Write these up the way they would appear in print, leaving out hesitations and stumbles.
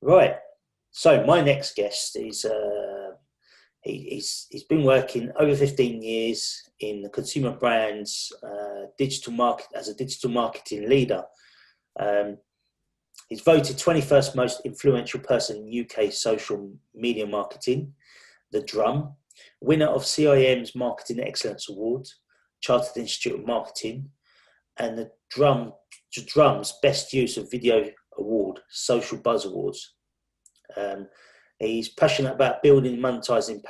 Right. So my next guest is he's been working over 15 years in the consumer brands digital market as a digital marketing leader. Um, he's voted 21st most influential person in UK social media marketing, the Drum, winner of CIM's Marketing Excellence Awards, Chartered Institute of Marketing, and the Drum's Best Use of Video Award, Social Buzz Awards. He's passionate about building and monetizing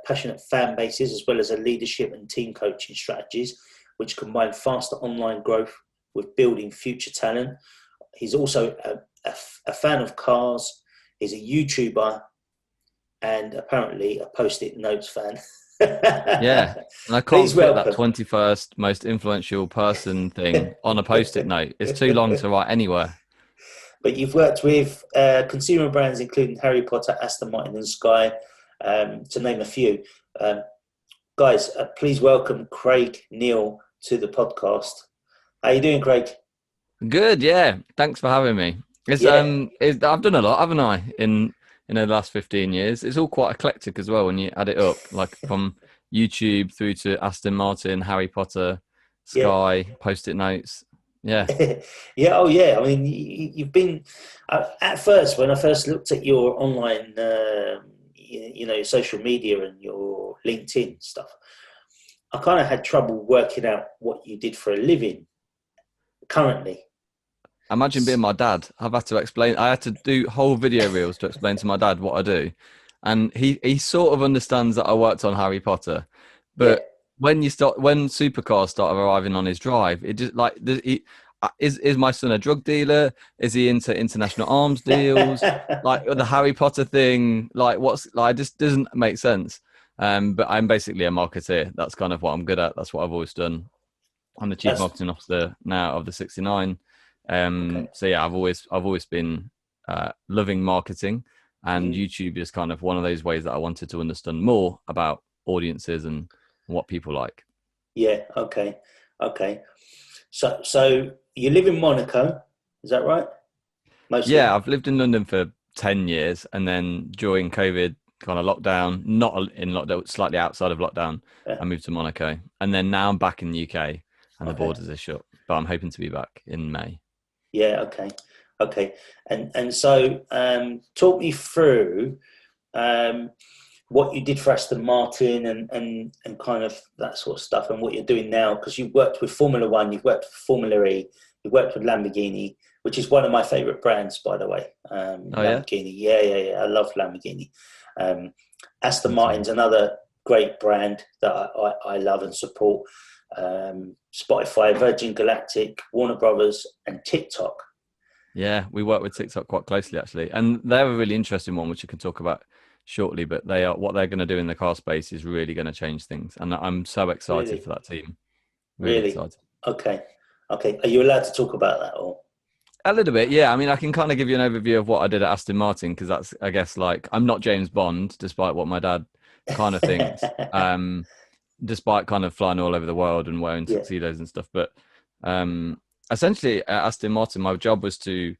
passionate fan bases, as well as a leadership and team coaching strategies, which combine faster online growth with building future talent. He's also a fan of cars. He's a YouTuber and apparently a Post-it notes fan. Yeah, and I can't Please fit welcome. that 21st most influential person thing on a Post-it note. It's too long to write anywhere. But you've worked with consumer brands including Harry Potter, Aston Martin and Sky, to name a few. Guys, please welcome Craig Neale to the podcast. How you doing, Craig? Good, yeah. Thanks for having me. I've done a lot, haven't I, in the last 15 years. It's all quite eclectic as well when you add it up, like from YouTube through to Aston Martin, Harry Potter, Sky, Yeah. Post-it notes. Yeah. Yeah, oh yeah. I mean, you've been at first when I first looked at your online, social media and your LinkedIn stuff. I kind of had trouble working out what you did for a living currently. Imagine being my dad. I had to do whole video reels to explain to my dad what I do. And he sort of understands that I worked on Harry Potter. Yeah. But when supercars start arriving on his drive, it just like, is my son a drug dealer? Is he into international arms deals? Like the Harry Potter thing, it just doesn't make sense. But I'm basically a marketeer. That's kind of what I'm good at. That's what I've always done. I'm the chief marketing officer now of the 69. Okay. So yeah, I've always been loving marketing, and YouTube is kind of one of those ways that I wanted to understand more about audiences and what people like. Yeah. Okay. So you live in Monaco, is that right? Mostly. Yeah, I've lived in London for 10 years, and then during COVID kind of lockdown, not in lockdown, slightly outside of lockdown, Yeah. I moved to Monaco, and then now I'm back in the UK, and the Okay. borders are shut, but I'm hoping to be back in May. Yeah. Okay. And so talk me through what you did for Aston Martin and kind of that sort of stuff and what you're doing now, because you've worked with Formula One, you've worked with Formula E, you've worked with Lamborghini, which is one of my favourite brands, by the way. Oh yeah, Lamborghini, yeah. I love Lamborghini. Aston me too. Martin's another great brand that I love and support. Spotify, Virgin Galactic, Warner Brothers, and Tik Tok. Yeah, we work with TikTok quite closely actually, and they're a really interesting one, which you can talk about shortly. But what they're going to do in the car space is really going to change things, and I'm so excited Really? for that team. Really Really? excited. Okay. Are you allowed to talk about that or? A little bit, yeah. I mean, I can kind of give you an overview of what I did at Aston Martin, because that's, I guess, like, I'm not James Bond, despite what my dad kind of thinks. Despite kind of flying all over the world and wearing Yeah. tuxedos and stuff. But essentially at Aston Martin, my job was to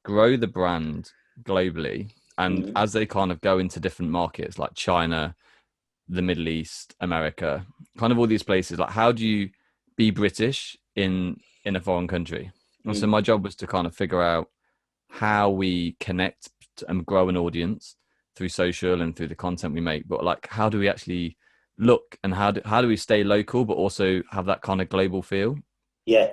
grow the brand globally. And as they kind of go into different markets like China, the Middle East, America, kind of all these places, like how do you be British in a foreign country? And so my job was to kind of figure out how we connect and grow an audience through social and through the content we make. But like, how do we actually look, and how do we stay local but also have that kind of global feel? Yeah.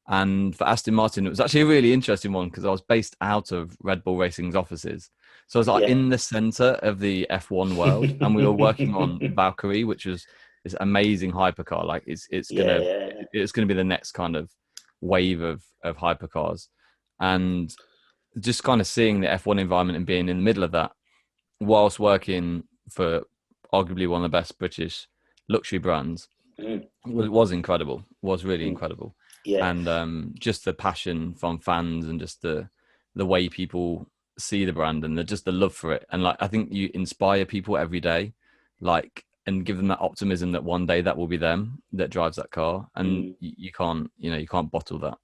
And for Aston Martin, it was actually a really interesting one because I was based out of Red Bull Racing's offices, so I was like in the center of the F1 world, and we were working on Valkyrie, which was this amazing hypercar. Like it's gonna be the next kind of wave of hypercars, and just kind of seeing the F1 environment and being in the middle of that whilst working for arguably one of the best British luxury brands was incredible. Was really incredible. Yeah. And just the passion from fans and just the way people see the brand and just the love for it. And like, I think you inspire people every day, like, and give them that optimism that one day that will be them that drives that car. And you can't bottle that.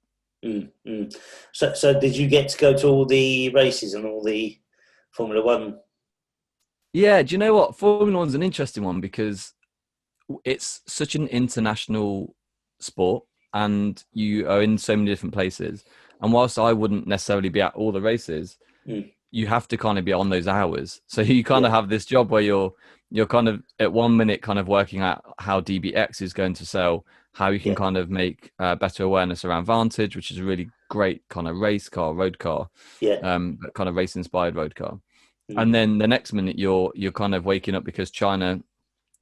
mm, mm. So did you get to go to all the races and all the Formula One? Yeah, do you know what? Formula One's an interesting one because it's such an international sport and you are in so many different places. And whilst I wouldn't necessarily be at all the races, Mm, you have to kind of be on those hours. So you kind yeah, of have this job where you're kind of at 1 minute kind of working out how DBX is going to sell, how you can yeah, kind of make better awareness around Vantage, which is a really great kind of race car, road car, yeah. but kind of race inspired road car. Mm, And then the next minute you're kind of waking up because China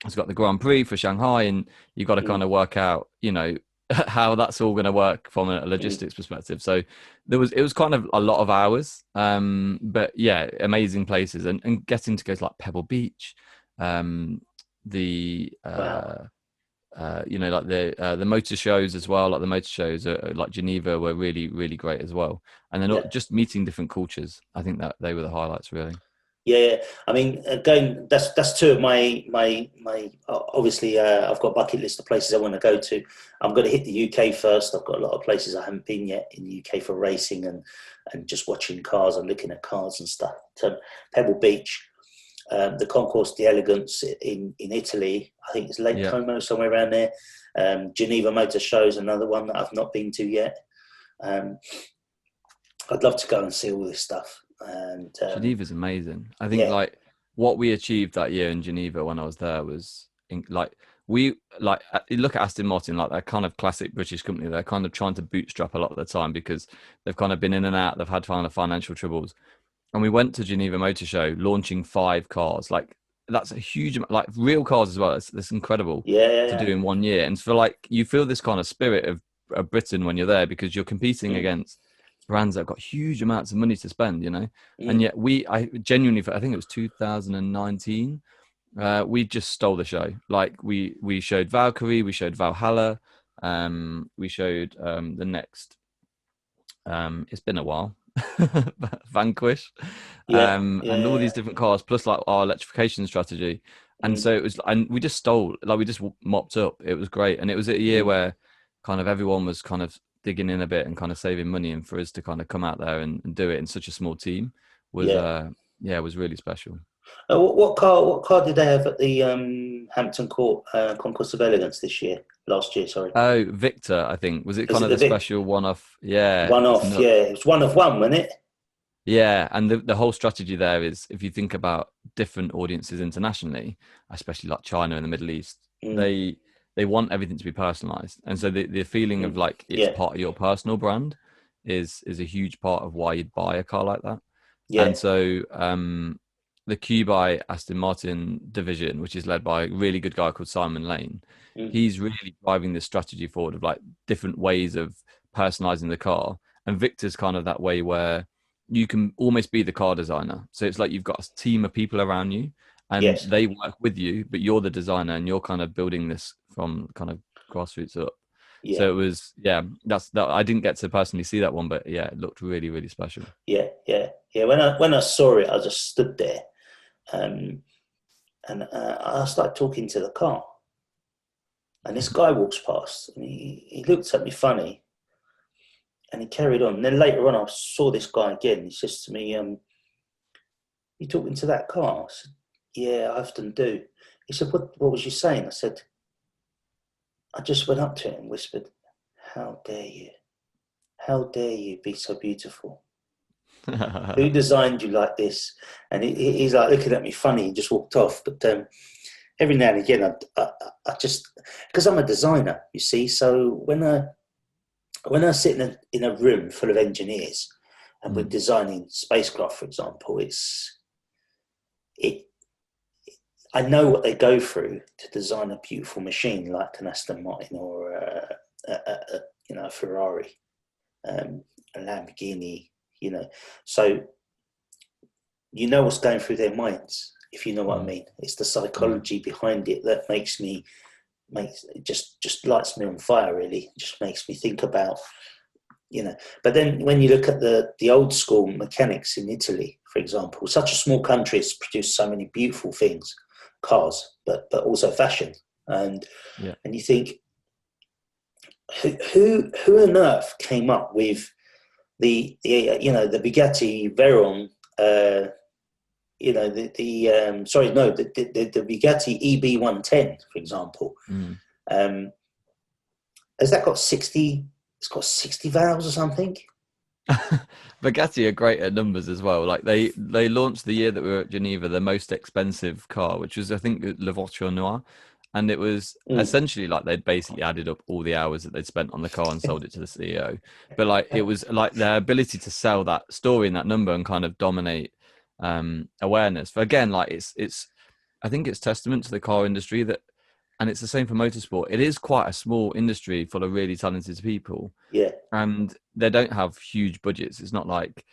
has got the Grand Prix for Shanghai, and you've got to kind mm, of work out, how that's all going to work from a mm. logistics perspective. So it was kind of a lot of hours, but yeah, amazing places, and getting to go to like Pebble Beach, um, the Wow. like the motor shows as well. Like the motor shows, like Geneva, were really really great as well. And then Yeah. just meeting different cultures. I think that they were the highlights really. Yeah, I mean, again, that's two of my. Obviously, I've got a bucket list of places I want to go to. I'm going to hit the UK first. I've got a lot of places I haven't been yet in the UK for racing and just watching cars and looking at cars and stuff. So, Pebble Beach, the Concourse d'Elegance in Italy. I think it's Lake Yeah. Como, somewhere around there. Geneva Motor Show is another one that I've not been to yet. Um, I'd love to go and see all this stuff. And Geneva's amazing. I think yeah, like what we achieved that year in Geneva when I was there was like you look at Aston Martin, like they're kind of classic British company. They're kind of trying to bootstrap a lot of the time because they've kind of been in and out. They've had kind of financial troubles. And we went to Geneva Motor Show launching 5 cars. Like that's a huge amount, like real cars as well. It's incredible yeah, yeah, to yeah. do in one year. And for like you feel this kind of spirit of Britain when you're there because you're competing Mm, against brands that have got huge amounts of money to spend, and mm. yet I genuinely, I think it was 2019, we just stole the show. Like we showed Valkyrie, we showed Valhalla, we showed the next, it's been a while, Vanquish, Yeah, and all yeah, these different cars, plus like our electrification strategy. And mm, so it was, and we just stole, like we just mopped up. It was great, and it was a year mm, where kind of everyone was kind of digging in a bit and kind of saving money, and for us to kind of come out there and do it in such a small team was, yeah. yeah, it was really special. What car did they have at the Hampton Court Concourse of Elegance this year? Last year, sorry. Oh, Victor, I think was it Is kind it of the the Vic? special one-off? Yeah, One it's off, nuts. yeah. It was one of one, wasn't it? Yeah, and the whole strategy there is if you think about different audiences internationally, especially like China and the Middle East, Mm, they want everything to be personalized. And so the feeling of mm, like it's yeah, part of your personal brand is a huge part of why you'd buy a car like that. yeah, And so the Q by Aston Martin division, which is led by a really good guy called Simon Lane, mm, he's really driving this strategy forward of like different ways of personalizing the car. And Victor's kind of that way where you can almost be the car designer. So it's like you've got a team of people around you and yes, they work with you, but you're the designer and you're kind of building this from kind of grassroots up. yeah, So it was, yeah, that's that. I didn't get to personally see that one, but yeah, it looked really, really special. yeah, yeah, yeah. When I saw it, I just stood there, um, and I started talking to the car, and this guy walks past, and he looked at me funny, and he carried on. And then later on, I saw this guy again. He says to me, "You talking to that car?" I said, "Yeah, I often do." He said, "What was you saying?" I said, "I just went up to it and whispered, 'How dare you? How dare you be so beautiful? Who designed you like this?'" And he's like looking at me funny. He just walked off. But every now and again, I just, because I'm a designer, you see. So when I sit in a room full of engineers and we're Mm, designing spacecraft, for example, it. I know what they go through to design a beautiful machine like an Aston Martin or a Ferrari, a Lamborghini, you know. So you know what's going through their minds, if you know what I mm, mean. It's the yeah. psychology behind it that makes it just lights me on fire. Really, just makes me think about, you know. But then when you look at the old school mechanics in Italy, for example, such a small country has produced so many beautiful things, cars, but also fashion, and Yeah. and you think, who on earth came up with the Bugatti Veyron? The Bugatti EB110, for example. Has that got 60? It's got 60 valves or something. Bugatti are great at numbers as well. Like they launched the year that we were at Geneva the most expensive car, which was I think Le Voiture Noire, and it was essentially like they'd basically added up all the hours that they'd spent on the car and sold it to the CEO. But like it was like their ability to sell that story and that number and kind of dominate awareness. But again, like it's I think it's testament to the car industry that, and it's the same for motorsport. It is quite a small industry full of really talented people. Yeah. And they don't have huge budgets. It's not like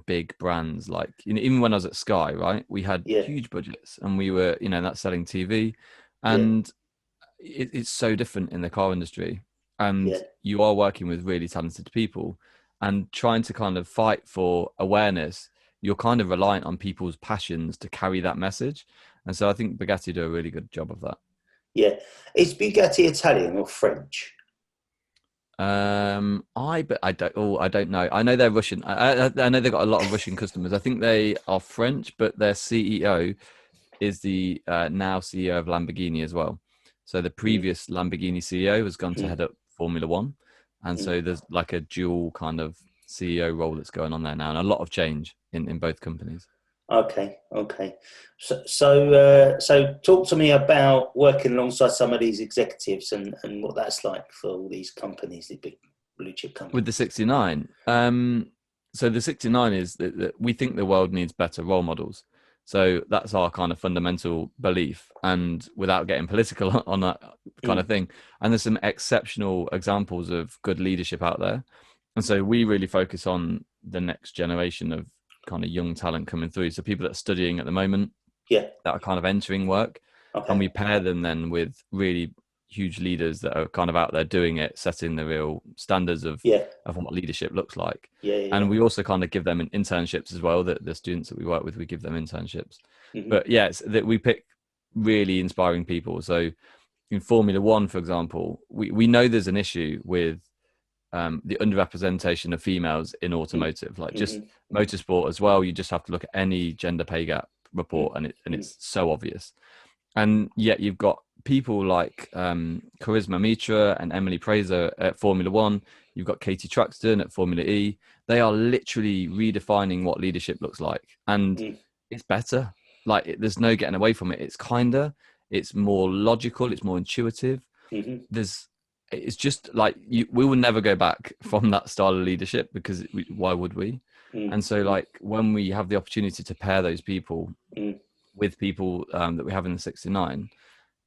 big brands like, even when I was at Sky, right? We had huge budgets and we were, that's selling TV. And it's so different in the car industry. And you are working with really talented people and trying to kind of fight for awareness. You're kind of reliant on people's passions to carry that message. And so I think Bugatti do a really good job of that. Yeah. Is Bugatti Italian or French? I don't know. I know they're Russian. I know they've got a lot of Russian customers. I think they are French, but their CEO is the now CEO of Lamborghini as well. So the previous Lamborghini CEO has gone to head up Formula One, and so there's like a dual kind of CEO role that's going on there now, and a lot of change in both companies. Okay. So talk to me about working alongside some of these executives and what that's like for all these companies, the big blue chip companies. With the 69, so the 69 is that we think the world needs better role models. So that's our kind of fundamental belief, and without getting political on that kind of thing. And there's some exceptional examples of good leadership out there. And so we really focus on the next generation of kind of young talent coming through. So people that are studying at the moment, that are kind of entering work, and we pair them then with really huge leaders that are kind of out there doing it, setting the real standards of what leadership looks like. And we also kind of give them internships as well. That the students that we work with, we give them internships. But it's that we pick really inspiring people. So in Formula One, for example, we know there's an issue with the underrepresentation of females in automotive, like just motorsport as well. You just have to look at any gender pay gap report, and it's so obvious. And yet you've got people like Charisma Mitra and Emily Prazer at Formula One. You've got Katie Truxton at Formula E. They are literally redefining what leadership looks like, and it's better. Like there's no getting away from it. It's more logical. It's more intuitive. It's just like we will never go back from that style of leadership, because why would we? And so like when we have the opportunity to pair those people with people that we have in the 69,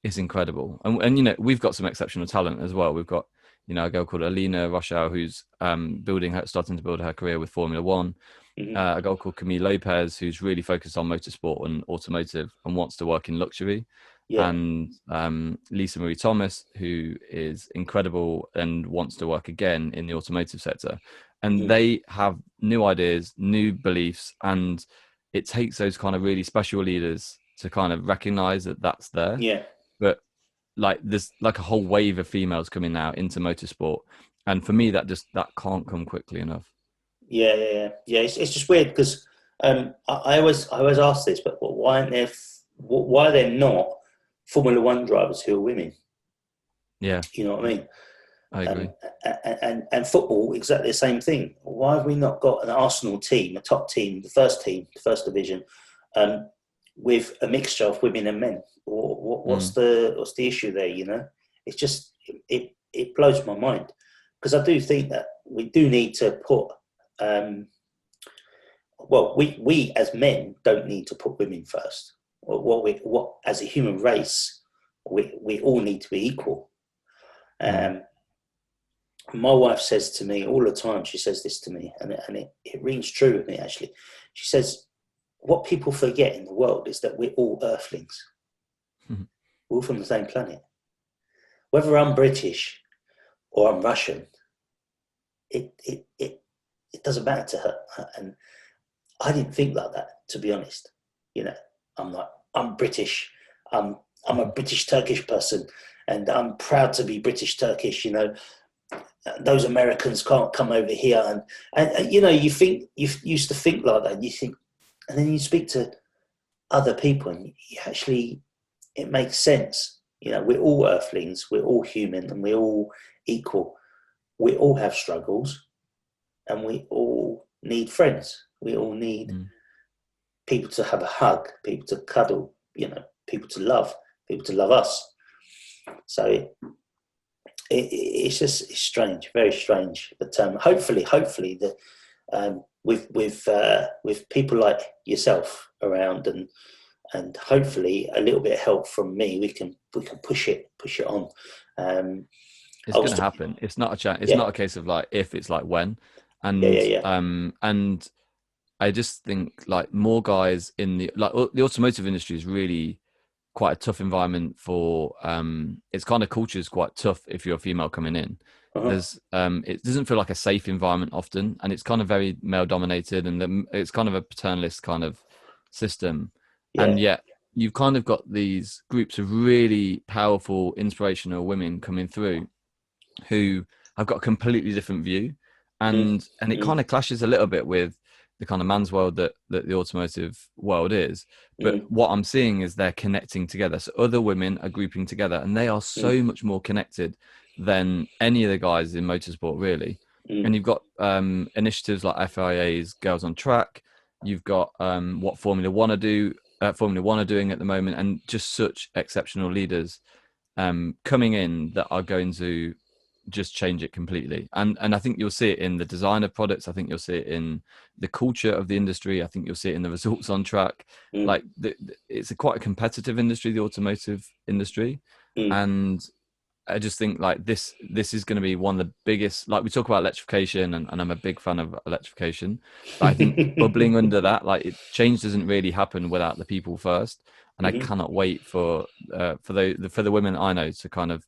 it's incredible. And we've got some exceptional talent as well. We've got a girl called Alina Rochelle who's starting to build her career with Formula One. A girl called Camille Lopez who's really focused on motorsport and automotive and wants to work in luxury. And Lisa Marie Thomas, who is incredible and wants to work again in the automotive sector. And they have new ideas, new beliefs, and it takes those kind of really special leaders to kind of recognize that that's there. But like there's like a whole wave of females coming now into motorsport, and for me that can't come quickly enough. It's just weird because I always ask this, but why are there not Formula One drivers who are women? You know what I mean? I agree. And football, exactly the same thing. Why have we not got an Arsenal team, a top team, the first division, with a mixture of women and men? What's the issue there? It's just it blows my mind, because I do think that we do need to put we as men don't need to put women first. What as a human race, we all need to be equal. My wife says to me all the time, she says this to me, and it rings true with me actually. She says, what people forget in the world is that we're all earthlings. We're all from the same planet. Whether I'm British or I'm Russian, it doesn't matter to her. And I didn't think like that, to be honest. I'm British. I'm a British Turkish person, and I'm proud to be British Turkish. those Americans can't come over here, and you know, you used to think like that. You think, and then you speak to other people, and you actually, it makes sense. You know, we're all earthlings, we're all human, and we're all equal. We all have struggles, and we all need friends. We all need people to have a hug, people to cuddle, you know, people to love us. So it's just, it's strange, very strange. But hopefully that with people like yourself around, and hopefully a little bit of help from me, we can push it on. It's going to happen. It's not a chance. It's not a case of like if, it's like when. And and I just think like more guys in the automotive industry is really quite a tough environment for its kind of culture is quite tough if you're a female coming in. There's it doesn't feel like a safe environment often, and it's kind of very male dominated, and it's kind of a paternalist kind of system. And yet you've kind of got these groups of really powerful, inspirational women coming through who have got a completely different view, and it kind of clashes a little bit with the kind of man's world that the automotive world is. But what I'm seeing is they're connecting together. So other women are grouping together, and they are so much more connected than any of the guys in motorsport, really. And you've got initiatives like FIA's Girls on Track. You've got what Formula One are doing at the moment, and just such exceptional leaders coming in that are going to just change it completely. And I think you'll see it in the design of products. I think you'll see it in the culture of the industry. I think you'll see it in the results on track. Like it's quite a competitive industry, the automotive industry. And I just think like this is going to be one of the biggest, like we talk about electrification, and I'm a big fan of electrification, but I think bubbling under that, like change doesn't really happen without the people first. And I cannot wait for the women I know to kind of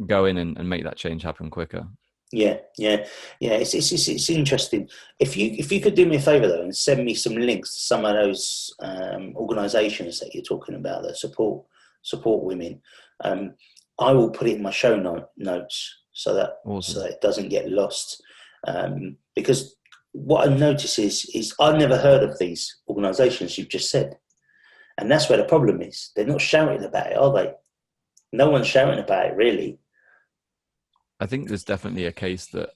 go in and make that change happen quicker. Yeah. It's interesting. If you could do me a favor though, and send me some links to some of those organisations that you're talking about that support women, I will put it in my show notes so that it doesn't get lost. Because what I notice is I've never heard of these organisations you've just said, and that's where the problem is. They're not shouting about it, are they? No one's shouting about it, really. I think there's definitely a case that,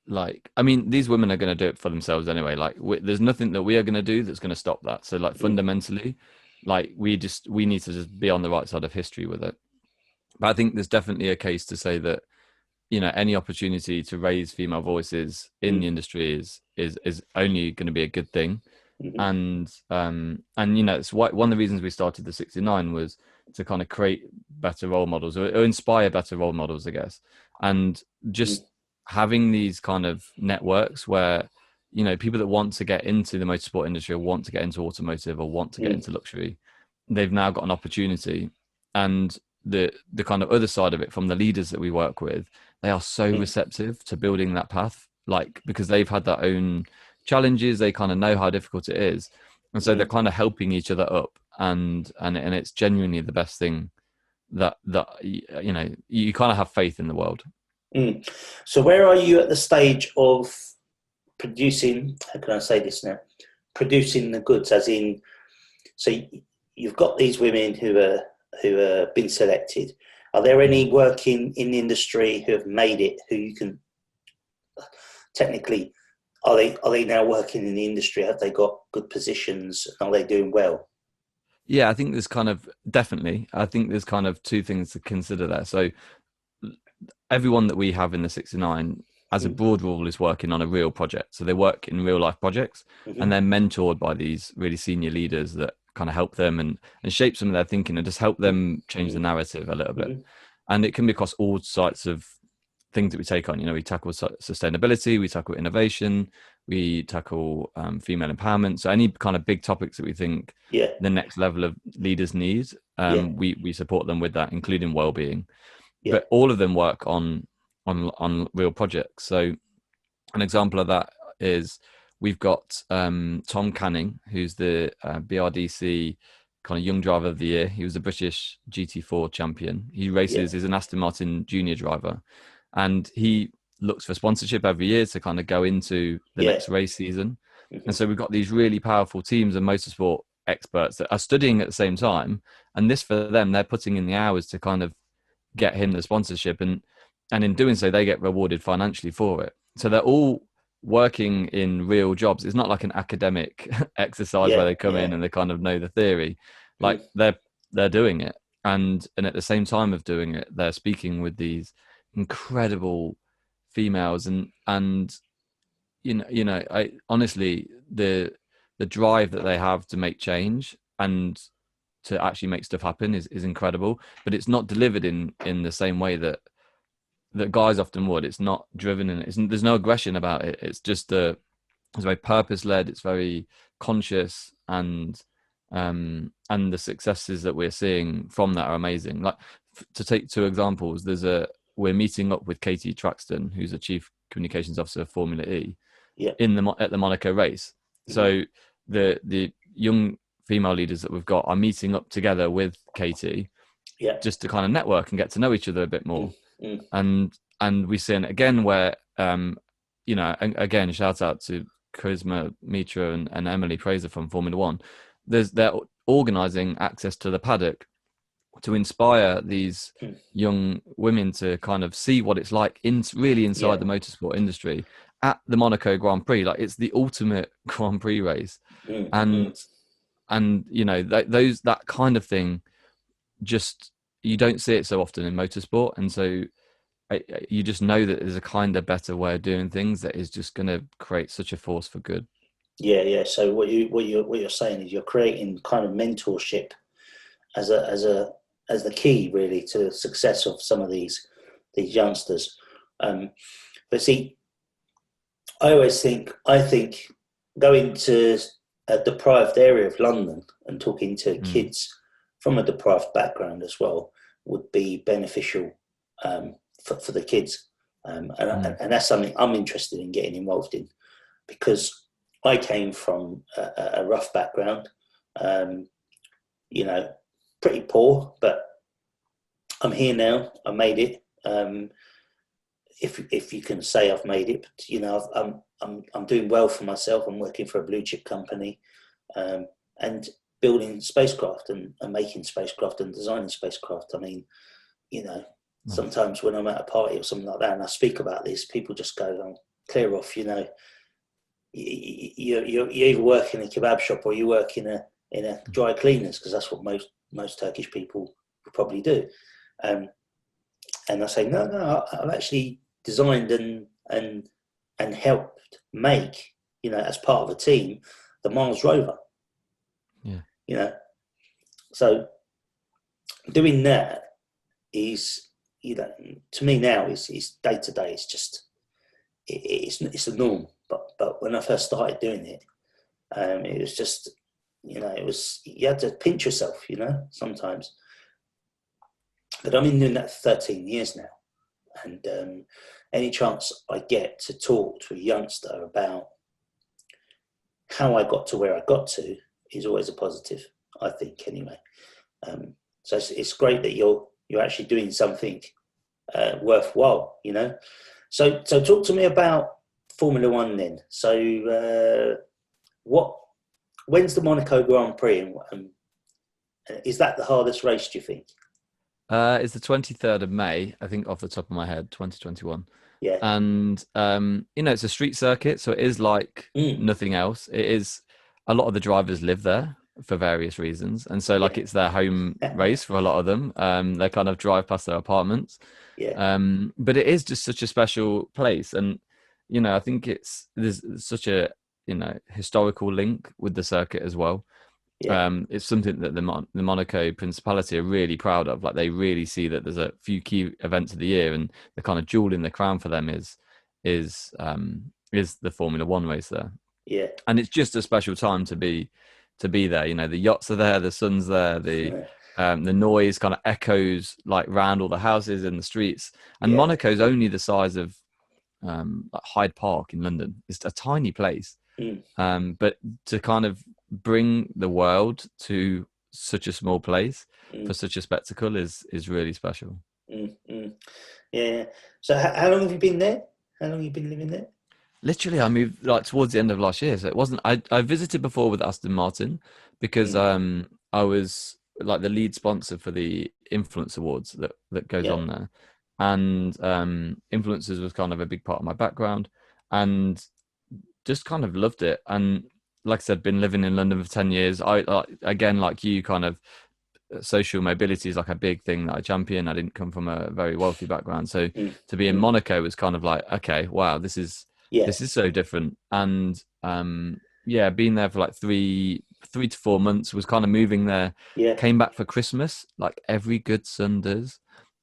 like, I mean, these women are going to do it for themselves anyway. Like, there's nothing that we are going to do that's going to stop that. So, like, fundamentally, like, we need to just be on the right side of history with it. But I think there's definitely a case to say that, you know, any opportunity to raise female voices in the industry is only going to be a good thing. And you know, it's one of the reasons we started the 69 was to kind of create better role models, or inspire better role models, I guess. And just having these kind of networks where, you know, people that want to get into the motorsport industry, or want to get into automotive, or want to get into luxury, they've now got an opportunity. And the kind of other side of it, from the leaders that we work with, they are so receptive to building that path, like, because they've had their own challenges, they kind of know how difficult it is, and so they're kind of helping each other up, and it's genuinely the best thing that you know, you kind of have faith in the world. So where are you at the stage of producing, how can I say this now, producing the goods, as in, so you've got these women who have been selected. Are there any working in the industry who have made it, who you can technically, are they now working in the industry? Have they got good positions? Are they doing well? Yeah, I think there's kind of two things to consider there. So everyone that we have in the 69, as a broad rule, is working on a real project. So they work in real life projects, and they're mentored by these really senior leaders that kind of help them and shape some of their thinking, and just help them change the narrative a little bit. And it can be across all sides of things that we take on. You know, we tackle sustainability, we tackle innovation, we tackle female empowerment. So any kind of big topics that we think the next level of leaders need, we support them with that, including well-being. But all of them work on real projects. So an example of that is we've got Tom Canning, who's the BRDC kind of young driver of the year. He was the British GT4 champion. He races, is an Aston Martin junior driver, and he looks for sponsorship every year to kind of go into the next race season. And so we've got these really powerful teams and motorsport experts that are studying at the same time. And this, for them, they're putting in the hours to kind of get him the sponsorship, and in doing so, they get rewarded financially for it. So they're all working in real jobs. It's not like an academic exercise where they come in and they kind of know the theory. Like they're doing it, and at the same time of doing it, they're speaking with these incredible females, and I honestly, the drive that they have to make change and to actually make stuff happen is incredible. But it's not delivered in the same way that guys often would. It's not driven, and there's no aggression about it. It's just it's very purpose led. It's very conscious, and the successes that we're seeing from that are amazing. Like, to take two examples, we're meeting up with Katie Traxton, who's a chief communications officer of Formula E, at the Monaco race. So the young female leaders that we've got are meeting up together with Katie, just to kind of network and get to know each other a bit more. And we're seeing it again where and again, shout out to Charisma Mitra and Emily Fraser from Formula One. They're organising access to the paddock to inspire these young women to kind of see what it's like really inside the motorsport industry at the Monaco Grand Prix. Like, it's the ultimate Grand Prix race. And that kind of thing, just, you don't see it so often in motorsport. And so you just know that there's a kind of better way of doing things that is just going to create such a force for good. So what you're saying is you're creating kind of mentorship as the key, really, to the success of some of these youngsters. But see, I think going to a deprived area of London and talking to kids from a deprived background as well would be beneficial for the kids. And that's something I'm interested in getting involved in, because I came from a rough background, pretty poor, but I'm here now. I made it. If you can say I've made it, but, I'm doing well for myself. I'm working for a blue chip company, and building spacecraft and making spacecraft and designing spacecraft. I mean, sometimes when I'm at a party or something like that and I speak about this, people just go, "Oh, clear off." You either work in a kebab shop or you work in a dry cleaners, because that's what most Turkish people would probably do. And I say, no, I've actually designed and helped make, as part of a team, the Mars rover. So doing that is, to me now is day to day. It's just it's the norm. But when I first started doing it, it was just, you had to pinch yourself, sometimes. But I've been doing that for 13 years now. And any chance I get to talk to a youngster about how I got to where I got to is always a positive, I think, anyway. So it's great that you're actually doing something worthwhile, So talk to me about Formula One then. So when's the Monaco Grand Prix, and is that the hardest race, do you think? It's the 23rd of May, I think, off the top of my head, 2021. Yeah. And, it's a street circuit, so it is like nothing else. It is, a lot of the drivers live there for various reasons. And so, it's their home race for a lot of them. They kind of drive past their apartments. Yeah. But it is just such a special place. And, I think there's such a, historical link with the circuit as well. Yeah. It's something that the Monaco Principality are really proud of. Like, they really see that there's a few key events of the year, and the kind of jewel in the crown for them is the Formula One race there. Yeah. And it's just a special time to be there. The yachts are there, the sun's there, the noise kind of echoes like round all the houses and the streets. And Monaco's only the size of Hyde Park in London. It's a tiny place. But to kind of bring the world to such a small place for mm, such a spectacle is really special. mm, mm. Yeah. So how long have you been there? How long have you been living there? Literally, I moved like towards the end of last year, so it wasn't. I visited before with Aston Martin because Mm, I was like the lead sponsor for the Influence Awards that goes yeah. on there, and influencers was kind of a big part of my background, and just kind of loved it. And like I said, been living in London for 10 years. I again, like you, kind of social mobility is like a big thing that I champion. I didn't come from a very wealthy background, so Mm, to be in mm, Monaco was kind of like, okay, wow, yeah. this is so different. And yeah, being there for like three to 4 months, was kind of moving there. Yeah. Came back for Christmas, like every good son does,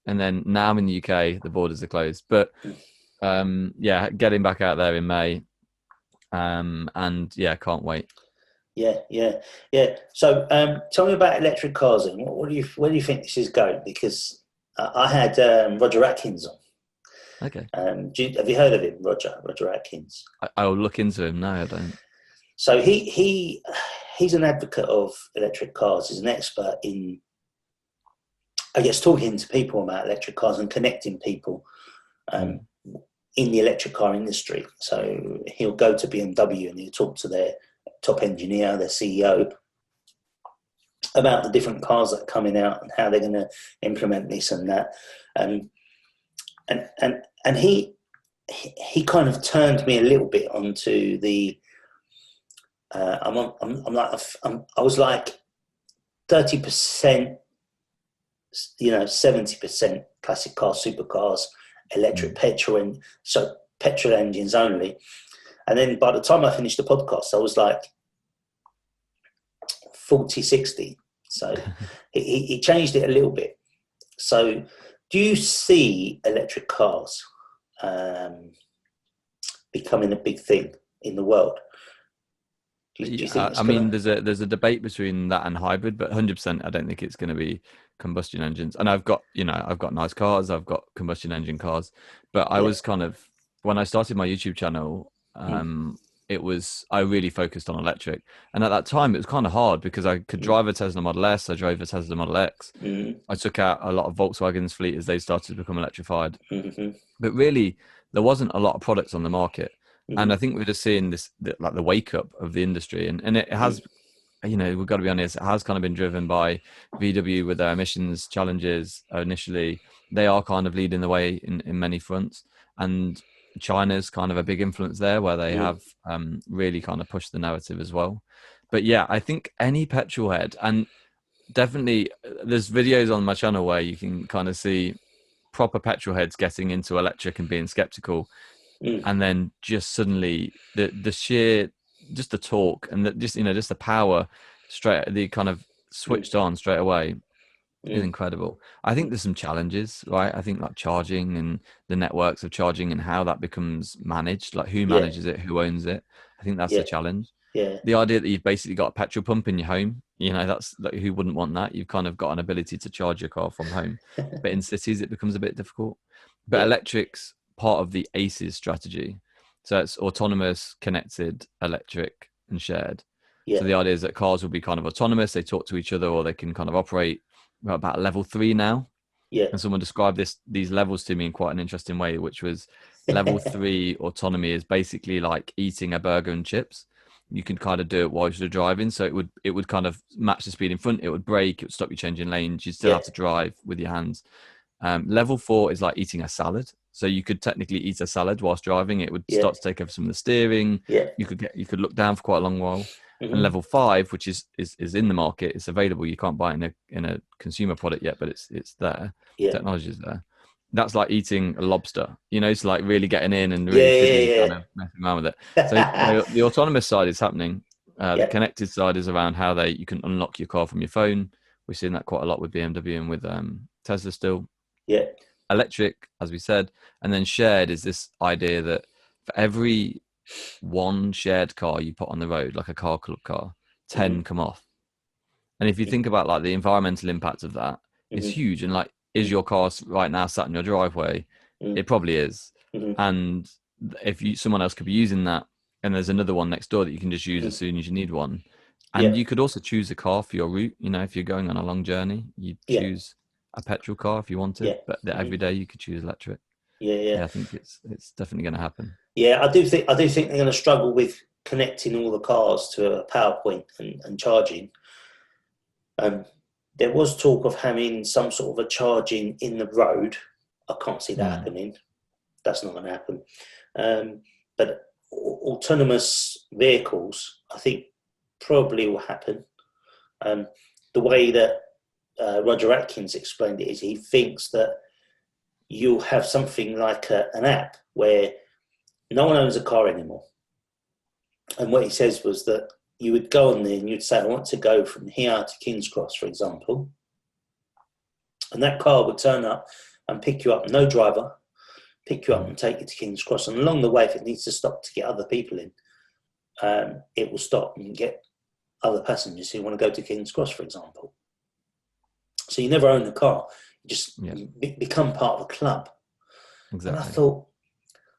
and then now I'm in the UK. The borders are closed, but Mm. yeah, getting back out there in May, and yeah, can't wait. Yeah, yeah, yeah. So, tell me about electric cars. And where do you think this is going? Because I had Roger Atkins on. Okay, Have you heard of him, Roger Atkins? I'll look into him. No, I don't. So he's an advocate of electric cars. He's an expert in, I guess, talking to people about electric cars and connecting people um, Mm. in the electric car industry. So he'll go to BMW and he'll talk to their top engineer, their CEO, about the different cars that are coming out and how they're going to implement this and that. Um, and he kind of turned me a little bit onto the. I was like 30%, 70% classic cars, supercars, electric Mm. petrol, and so petrol engines only. And then by the time I finished the podcast, I was like 40-60. So he changed it a little bit. So do you see electric cars becoming a big thing in the world? Do you think Yeah, it's I mean, gonna? there's a debate between that and hybrid, but 100%, I don't think it's going to be combustion engines. And I've got nice cars, I've got combustion engine cars, but I Yeah. was kind of when I started my YouTube channel, Mm, I really focused on electric, and at that time it was kind of hard because I could mm, drive a Tesla Model S, I drove a Tesla Model X, mm, I took out a lot of Volkswagen's fleet as they started to become electrified, mm, but really there wasn't a lot of products on the market. And I mm, think we're just seeing like the wake up of the industry, and it mm, has, we've got to be honest, it has kind of been driven by VW with their emissions challenges initially. They are kind of leading the way in many fronts, and China's kind of a big influence there, where they mm, have really kind of pushed the narrative as well. But yeah, I think any petrol head, and definitely there's videos on my channel where you can kind of see proper petrol heads getting into electric and being skeptical, mm, and then just suddenly the sheer, just the torque and just the power, straight, the kind of mm, switched on straight away, is mm, incredible. I think there's some challenges, right? I think like charging and the networks of charging and how that becomes managed, like who yeah, manages it, who owns it. I think that's the yeah, challenge. yeah, The idea that you've basically got a petrol pump in your home, that's like, who wouldn't want that? You've kind of got an ability to charge your car from home, but in cities it becomes a bit difficult. But yeah, electric's part of the ACES strategy, so it's autonomous, connected, electric, and shared. yeah, So the idea is that cars will be kind of autonomous, they talk to each other, or they can kind of operate. We're about level 3 now, yeah, and someone described these levels to me in quite an interesting way, which was level 3 autonomy is basically like eating a burger and chips. You can kind of do it while you're driving, so it would kind of match the speed in front, it would brake, it would stop you changing lanes, you'd still yeah, have to drive with your hands. Level 4 is like eating a salad, so you could technically eat a salad whilst driving, it would yeah, start to take over some of the steering, yeah. you could look down for quite a long while. And Mm-hmm. level 5, which is in the market, it's available, you can't buy it in a consumer product yet, but it's there, Yeah, technology is there. That's like eating a lobster, it's like really getting in and yeah, really fiddly yeah, kind of messing around with it. So yeah, the autonomous side is happening. The yeah, connected side is around how you can unlock your car from your phone. We're seeing that quite a lot with BMW and with Tesla still. yeah. Electric, as we said, and then shared is this idea that for every one shared car you put on the road, like a car club car, Mm-hmm. 10 come off. And if you think about like the environmental impact of that, it's Mm-hmm. huge. And like, is your car right now sat in your driveway? It probably is. Mm-hmm. And if someone else could be using that, and there's another one next door that you can just use as Mm-hmm. soon as you need one, And Yeah. you could also choose a car for your route. You know, if you're going on a long journey, you Yeah. choose a petrol car if you wanted, Yeah. but every day you could choose electric. Yeah. Yeah. Yeah, I think it's definitely going to happen. Yeah. I do think they're going to struggle with connecting all the cars to a power point and charging. Um, there was talk of having some sort of a charging in the road. I can't see that Mm. happening. That's not going to happen. But autonomous vehicles, I think, probably will happen. Um, the way that Roger Atkins explained it is he thinks that you'll have something like an app where no one owns a car anymore. And what he says was that you would go on there and you'd say, I want to go from here to King's Cross, for example. And that car would turn up and pick you up, no driver, pick you up and take you to King's Cross. And along the way, if it needs to stop to get other people in, it will stop and get other passengers who want to go to King's Cross, for example. So you never own the car. You just become part of a club. Exactly. And I thought,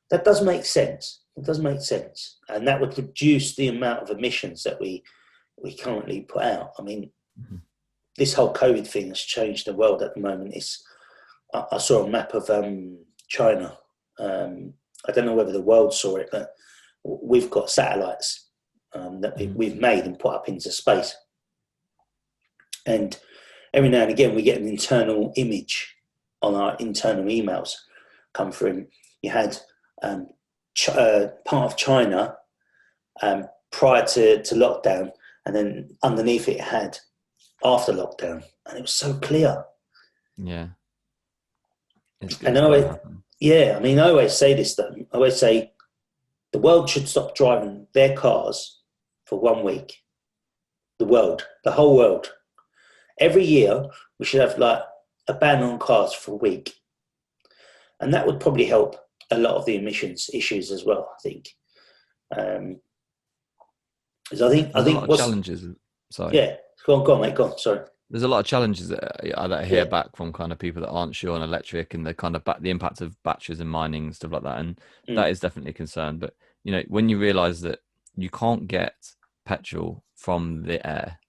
that does make sense. It does make sense. And that would reduce the amount of emissions that we currently put out. I mean, this whole COVID thing has changed the world at the moment. I saw a map of China. I don't know whether the world saw it, but we've got satellites that we've made and put up into space. And every now and again, we get an internal image on our internal emails come through. You had part of China prior to lockdown, and then underneath it had after lockdown, and it was so clear. Yeah. And I always say this though. I always say the world should stop driving their cars for 1 week. The whole world. Every year we should have like a ban on cars for a week, and that would probably help a lot of the emissions issues as well. I think. Because I think a lot of challenges. Sorry. Yeah, go on, mate. Go on. Sorry. There's a lot of challenges that I hear back from kind of people that aren't sure on electric and the kind of the impact of batteries and mining and stuff like that, and that is definitely a concern. But you know, when you realise that you can't get petrol from the air,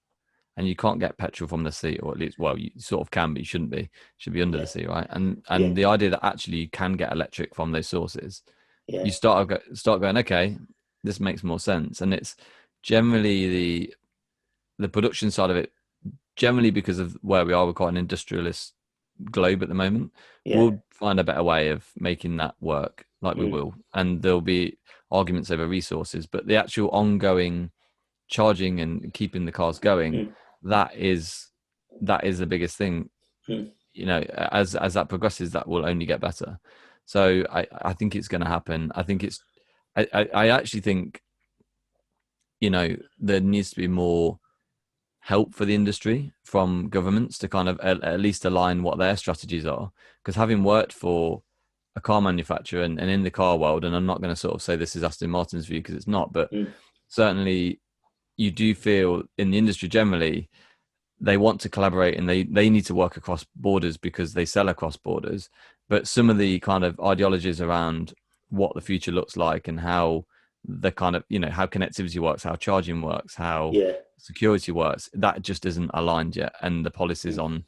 and you can't get petrol from the sea, or at least, well, you sort of can, but you shouldn't be. Should be under the sea, right? And the idea that actually you can get electric from those sources, you start going, okay, this makes more sense. And it's generally the production side of it, generally because of where we are, we're quite an industrialist globe at the moment. We'll find a better way of making that work, like we will. And there'll be arguments over resources, but the actual ongoing charging and keeping the cars going, that is the biggest thing. You know, as that progresses, that will only get better. So I think it's going to happen. I actually think, you know, there needs to be more help for the industry from governments to kind of at least align what their strategies are. Because having worked for a car manufacturer and in the car world, and I'm not going to sort of say this is Aston Martin's view because it's not, but certainly you do feel in the industry generally, they want to collaborate and they need to work across borders because they sell across borders. But some of the kind of ideologies around what the future looks like and how the kind of, you know, how connectivity works, how charging works, how security works, that just isn't aligned yet. And the policies on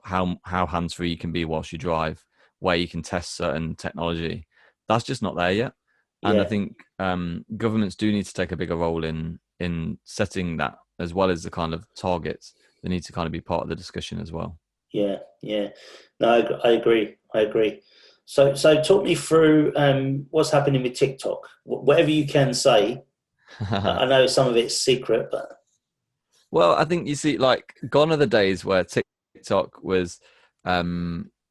how hands-free you can be whilst you drive, where you can test certain technology, that's just not there yet. And I think governments do need to take a bigger role in setting that, as well as the kind of targets. They need to kind of be part of the discussion as well. Yeah. No, I agree. So talk me through what's happening with TikTok. Whatever you can say. I know some of it's secret, but well, I think you see, like, gone are the days where TikTok was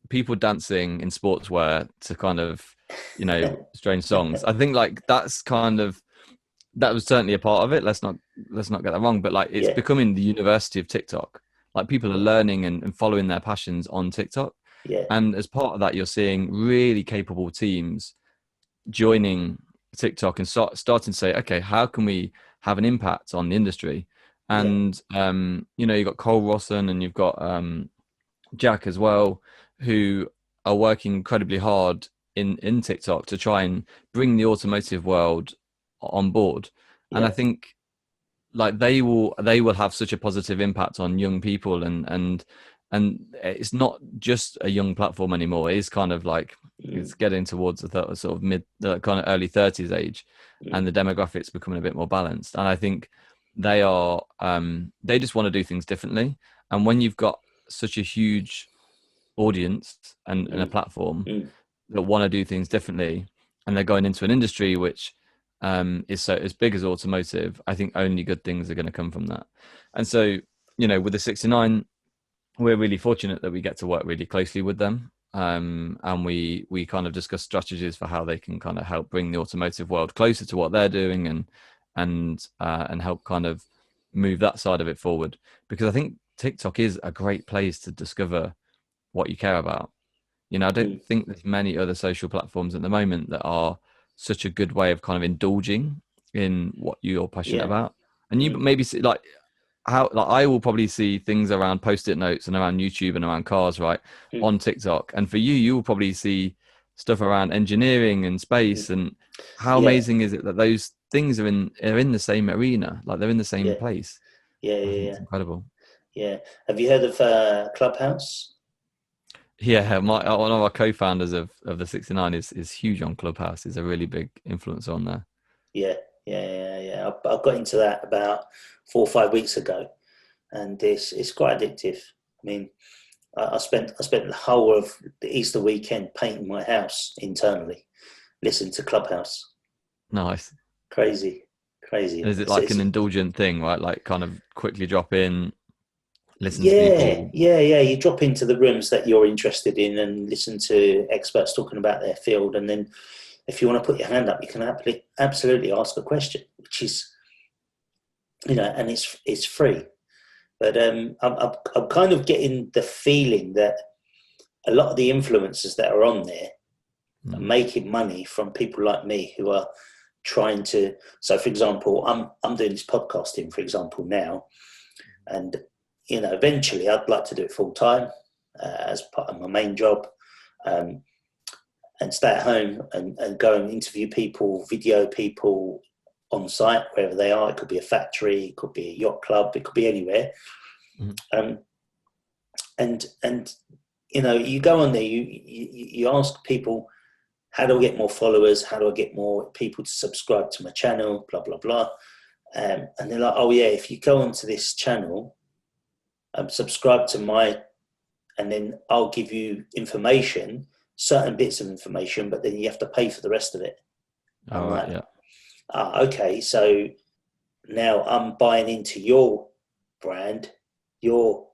people dancing in sportswear to kind of, you know, strange songs. I think like that was certainly a part of it. Let's not get that wrong, but like it's becoming the university of TikTok. Like people are learning and following their passions on TikTok. And as part of that, you're seeing really capable teams joining TikTok and starting to say, okay, how can we have an impact on the industry? And you know, you've got Cole Rosson and you've got Jack as well, who are working incredibly hard in TikTok to try and bring the automotive world on board. And I think like they will have such a positive impact on young people, and it's not just a young platform anymore. It is kind of like it's getting towards the sort of kind of early 30s age, and the demographics becoming a bit more balanced. And I think they are they just want to do things differently. And when you've got such a huge audience and a platform that want to do things differently, and they're going into an industry which is so as big as automotive, I think only good things are going to come from that. And so, with the 69, we're really fortunate that we get to work really closely with them. And we kind of discuss strategies for how they can kind of help bring the automotive world closer to what they're doing, and help kind of move that side of it forward. Because I think TikTok is a great place to discover what you care about. I don't think there's many other social platforms at the moment that are such a good way of kind of indulging in what you're passionate about. And you maybe see like how, like, I will probably see things around post-it notes and around YouTube and around cars, right, on TikTok. And for you will probably see stuff around engineering and space. And how amazing is it that those things are in the same arena, like they're in the same place. I think it's incredible. Have you heard of Clubhouse? One of our co-founders of the 69 is huge on Clubhouse. He's a really big influencer on there. I got into that about 4 or 5 weeks ago, and it's quite addictive. I mean, I spent the whole of the Easter weekend painting my house internally, listening to Clubhouse. Nice. Crazy. And is it like an indulgent thing, right? Like kind of quickly drop in, listen to people. You drop into the rooms that you're interested in and listen to experts talking about their field, and then if you want to put your hand up, you can absolutely ask a question, which is, and it's free. But I'm kind of getting the feeling that a lot of the influencers that are on there are making money from people like me who are trying to. So, for example, I'm doing this podcasting, for example, now, and eventually I'd like to do it full time as part of my main job. And stay at home and go and interview people, video people on site, wherever they are. It could be a factory, it could be a yacht club, it could be anywhere. And you go on there, you ask people, how do I get more followers? How do I get more people to subscribe to my channel? Blah, blah, blah. And they're like, oh yeah, if you go onto this channel, subscribe to and then I'll give you information, certain bits of information, but then you have to pay for the rest of it. Okay, so now I'm buying into your brand, your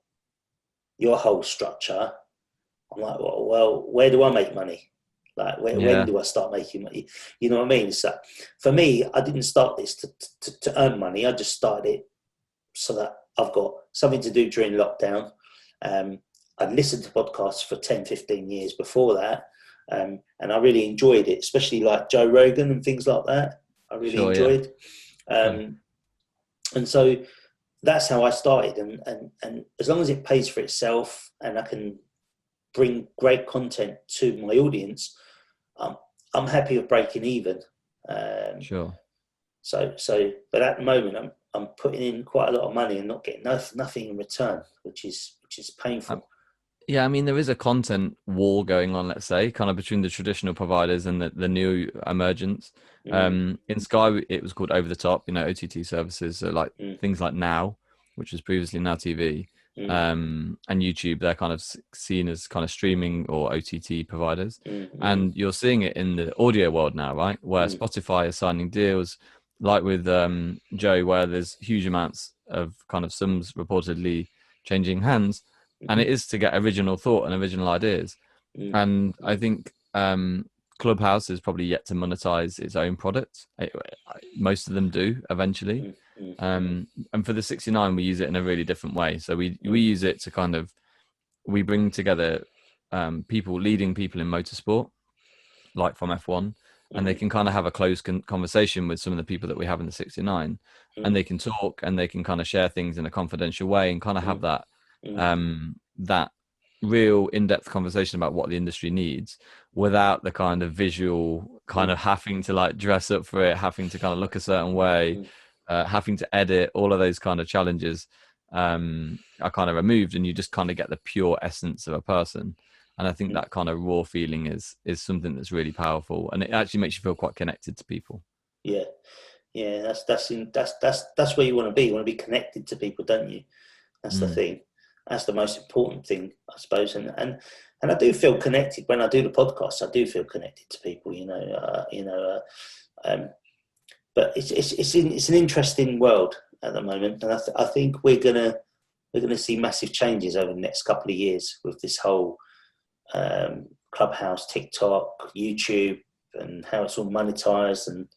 whole structure. I'm like, well, where do I make money? Like, when do I start making money? You know what I mean? So for me, I didn't start this to earn money. I just started it so that I've got something to do during lockdown. I'd listened to podcasts for 10, 15 years before that. And I really enjoyed it, especially like Joe Rogan and things like that. I really enjoyed. And so that's how I started. And as long as it pays for itself and I can bring great content to my audience, I'm happy with breaking even. So, but at the moment, I'm putting in quite a lot of money and not getting nothing in return, which is painful. Yeah, I mean, there is a content war going on, let's say, kind of between the traditional providers and the new emergence. In Sky, it was called over the top, OTT services, so like things like Now, which was previously Now TV, and YouTube. They're kind of seen as kind of streaming or OTT providers. And you're seeing it in the audio world now, right? Where Spotify is signing deals, like with Joe, where there's huge amounts of kind of sums reportedly changing hands. And it is to get original thought and original ideas. And I think Clubhouse is probably yet to monetize its own product. Most of them do eventually. And for the 69, we use it in a really different way. So we use it to kind of, we bring together leading people in motorsport, like from F1, and they can kind of have a close conversation with some of the people that we have in the 69, and they can talk and they can kind of share things in a confidential way and kind of have that that real in-depth conversation about what the industry needs, without the kind of visual kind of having to like dress up for it, having to kind of look a certain way. having to edit, all of those kind of challenges are kind of removed, and you just kind of get the pure essence of a person. And I think that kind of raw feeling is something that's really powerful, and it actually makes you feel quite connected to people. Yeah, yeah, that's where you want to be. You want to be connected to people, don't you? That's the thing. That's the most important thing, I suppose. And I do feel connected when I do the podcast. I do feel connected to people, but it's an interesting world at the moment, and I think we're gonna see massive changes over the next couple of years with this whole Clubhouse, TikTok, YouTube, and how it's all monetized, and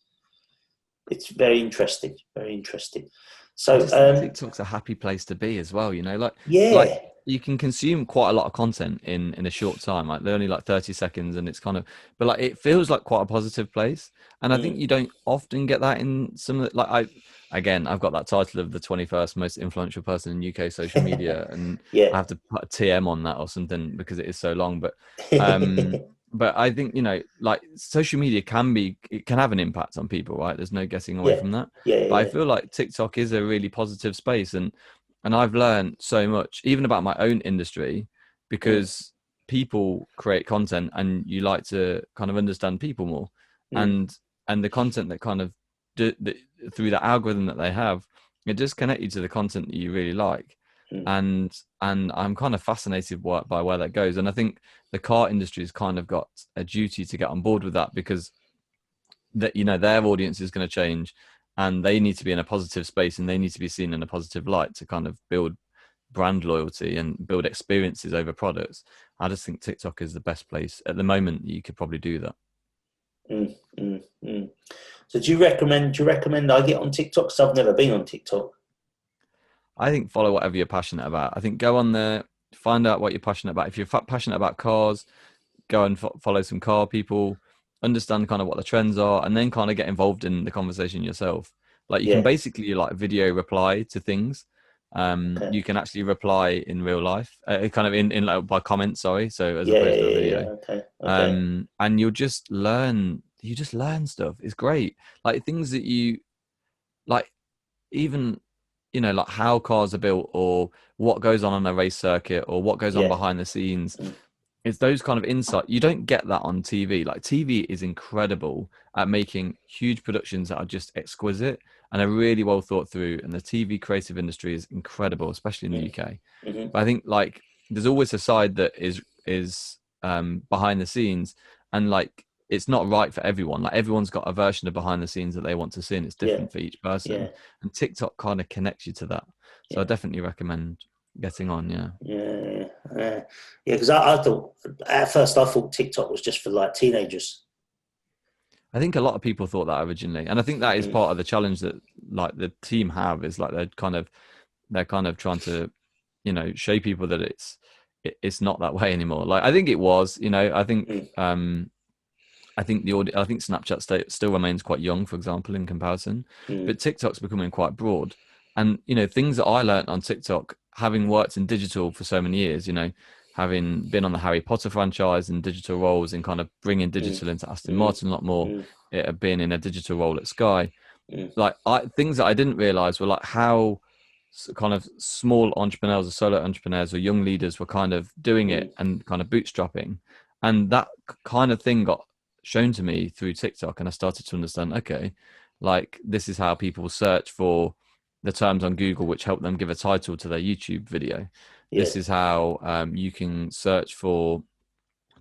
it's very interesting, very interesting. So I just think TikTok's a happy place to be as well, like yeah, you can consume quite a lot of content in a short time. Like they're only like 30 seconds, and it's kind of, but like it feels like quite a positive place. And I think you don't often get that in some of the, I've got that title of the 21st most influential person in UK social media, and yeah, I have to put a TM on that or something because it is so long. But I think, like social media it can have an impact on people, right? There's no getting away yeah, from that. yeah, But I yeah, feel like TikTok is a really positive space, and I've learned so much, even about my own industry, because people create content, and you like to kind of understand people more, and the content that kind of through the algorithm that they have, it just connect you to the content that you really like. And I'm kind of fascinated by where that goes. And I think the car industry has kind of got a duty to get on board with that, because that, their audience is going to change, and they need to be in a positive space, and they need to be seen in a positive light to kind of build brand loyalty and build experiences over products. I just think TikTok is the best place at the moment you could probably do that. So do you recommend I get on TikTok? Because I've never been on TikTok. I think follow whatever you're passionate about. I think go on there, find out what you're passionate about. If you're passionate about cars, go and follow some car people, understand kind of what the trends are, and then kind of get involved in the conversation yourself. Like you can Yeah. basically like video reply to things. Okay. You can actually reply in real life, kind of in like by comments. Sorry, so as Yeah. Yeah. opposed to a Yeah. video. Yeah. Okay. Okay. And you'll just learn. You just learn stuff. It's great. Like things that you like, even like how cars are built, or what goes on a race circuit, or what goes on Yeah. behind the scenes. It's those kind of insight. You don't get that on TV. Like TV is incredible at making huge productions that are just exquisite and are really well thought through. And the TV creative industry is incredible, especially in the UK. Mm-hmm. But I think like there's always a side that is behind the scenes, and like it's not right for everyone. Like everyone's got a version of behind the snes that they want to see, and it's Yeah. different for each person. Yeah. And TikTok kind of connects you to that. So I Yeah. definitely recommend getting on. Yeah. Yeah. Yeah. Because I thought at first I thought TikTok was just for like teenagers. I think a lot of people thought that originally, and I think that is part of the challenge that like the team have, is like they're kind of trying to show people that it's not that way anymore. Like I think it was, I think I think Snapchat still remains quite young, for example, in comparison, but TikTok's becoming quite broad. And things that I learned on TikTok, having worked in digital for so many years, having been on the Harry Potter franchise and digital roles, and kind of bringing digital into Aston Martin a lot more, it had been in a digital role at Sky. Like things that I didn't realize were like how kind of small entrepreneurs or solo entrepreneurs or young leaders were kind of doing it and kind of bootstrapping, and that kind of thing got shown to me through TikTok, and I started to understand, okay, like this is how people search for the terms on Google which help them give a title to their YouTube video. Yeah. This is how you can search for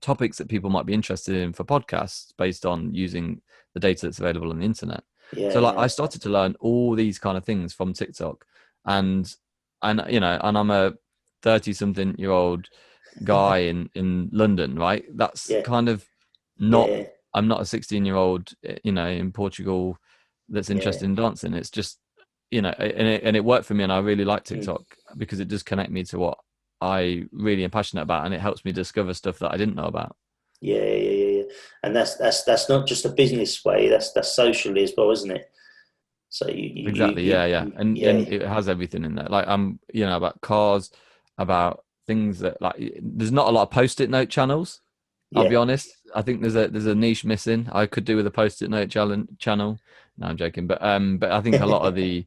topics that people might be interested in for podcasts based on using the data that's available on the internet. Yeah. So like Yeah. I started to learn all these kind of things from TikTok, and and I'm a 30 something year old guy in London, right? That's Yeah. kind of not, Yeah. I'm not a 16-year-old, in Portugal that's Yeah. interested in dancing. It's just, and it worked for me, and I really like Mm. TikTok because it does connect me to what I really am passionate about, and it helps me discover stuff that I didn't know about. Yeah, yeah, yeah, yeah. And that's not just a business way. That's socially as well, isn't it? So Exactly. Yeah, yeah. yeah, And it has everything in there. Like about cars, about things that like there's not a lot of post-it note channels. I'll be Yeah. honest. I think there's a niche missing. I could do with a post-it note channel. No, I'm joking. But I think a lot of the